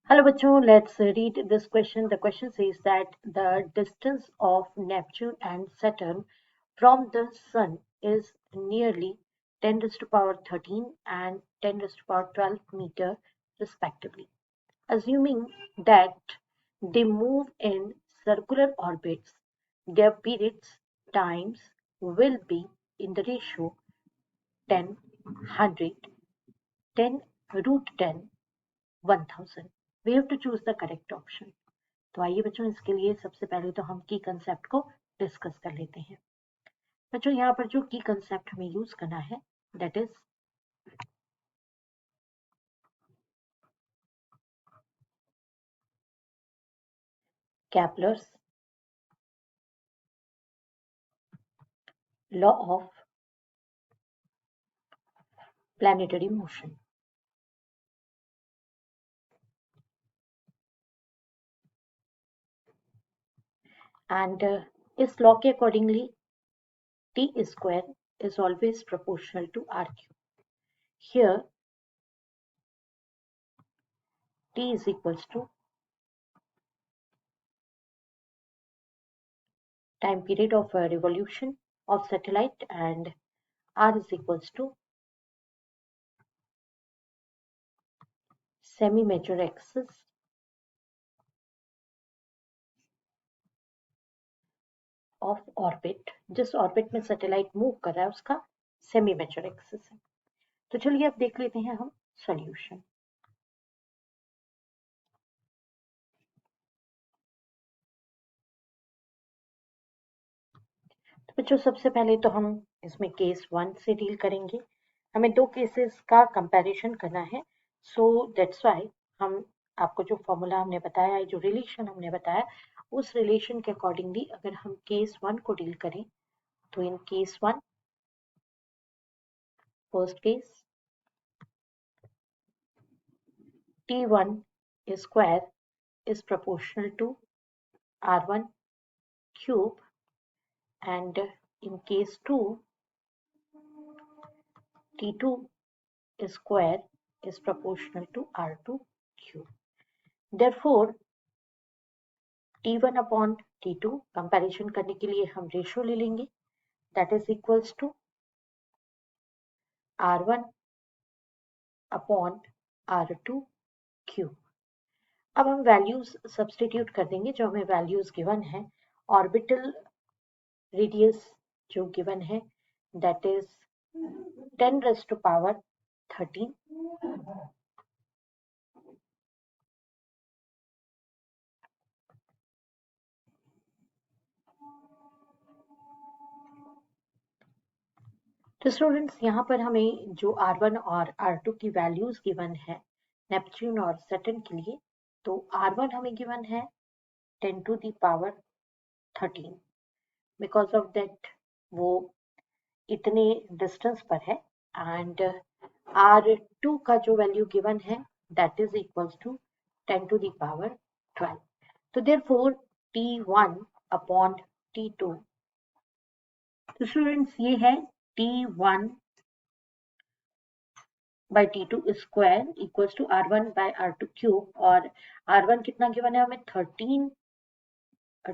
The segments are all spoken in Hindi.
Hello bachcho, let's read this question. The question says that the distance of Neptune and Saturn from the Sun is nearly 10 raised to power 13 and 10 raised to power 12 meter respectively. Assuming that they move in circular orbits, their periods times will be in the ratio 10, 100, 10 root 10, 1000. We have to choose the correct option. तो आइए बच्चों इसके लिए सबसे पहले तो हम की कंसेप्ट को डिस्कस कर लेते हैं। बच्चों यहाँ पर जो की कंसेप्ट हमें यूज करना है that is Kepler's law of planetary motion. And इस लॉ के accordingly T square is always proportional to r cube. Here t is equals to time period of revolution of satellite and r is equals to semi-major axis of orbit, जिस ऑर्बिट में सैटेलाइट मूव कर रहा है उसका सेमी मेजर एक्सिस है। तो चलिए अब देख लेते हैं हम सॉल्यूशन। तो बच्चों सबसे पहले तो हम इसमें केस 1 से डील करेंगे। हमें दो केसेस का कंपैरिजन करना है, सो दैट्स व्हाई हम आपको जो फॉर्मूला हमने बताया, जो रिलेशन हमने बताया, उस रिलेशन के अकॉर्डिंगली अगर हम केस 1 को डील करें तो in case 1 first case T1 square is proportional to R1 cube, and in case 2 T2 square is proportional to R2 cube. Therefore T1 upon T2 comparison करने के लिए हम रेशियो ले लेंगे, that is equals to R1 upon R2 cube. अब हम वैल्यूज सब्सटीट्यूट कर देंगे, जो हमें वैल्यूज गिवन है। ऑर्बिटल रेडियस जो गिवन है that is 10 raised to power 13, तो स्टूडेंट्स यहाँ पर हमें जो R1 और R2 की वैल्यूज गिवन है नेपच्यून और सैटर्न के लिए, तो R1 हमें गिवन है 10 to the power 13, because of that वो इतने डिस्टेंस पर है, एंड R2 का जो वैल्यू गिवन है that is equals to 10 to the power 12। तो देयरफॉर T1 अपॉन T2, तो स्टूडेंट्स ये है T1 by T2 square equals to R1 by R2 cube, और R1 कितना गिवन है हमें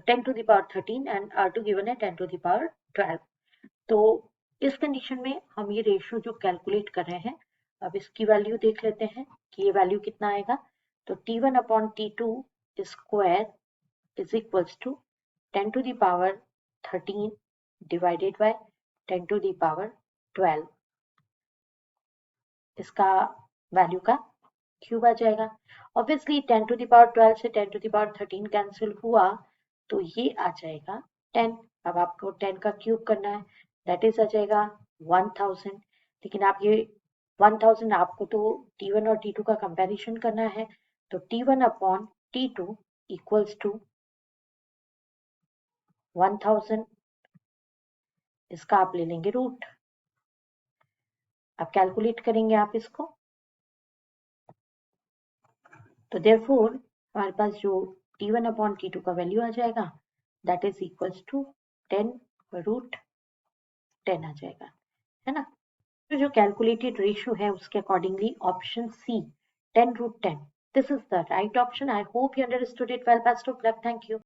10 to the power 13 and R2 given है 10 to the power 12। तो इस कंडीशन में हम ये रेशियो जो कैलकुलेट कर रहे हैं, अब इसकी वैल्यू देख लेते हैं कि ये वैल्यू कितना आएगा। तो T1 upon T2 square is equals to 10 to the power 13 divided by 10 to the power 12, इसका वैल्यू का क्यूब आ जाएगा। ऑब्वियसली 10 to the power 12 से 10 to the power 13 कैंसिल हुआ तो ये आ जाएगा 10। अब आपको 10 का क्यूब करना है, दैट इज आ जाएगा 1000। लेकिन आप ये 1000 आपको तो T1 और T2 का कंपैरिजन करना है, तो T1 upon T2 equals to 1000, इसका आप ले लेंगे रूट। अब कैलकुलेट करेंगे आप इसको, तो देयरफॉर हमारे पास जो T1 अपॉन T2 का वैल्यू आ जाएगा that is equals to 10 root 10 आ जाएगा, है ना। तो जो कैलकुलेटेड रेशियो है उसके accordingly option C 10 root 10 This is the right option. I hope you understood it well. Best of luck. Thank you.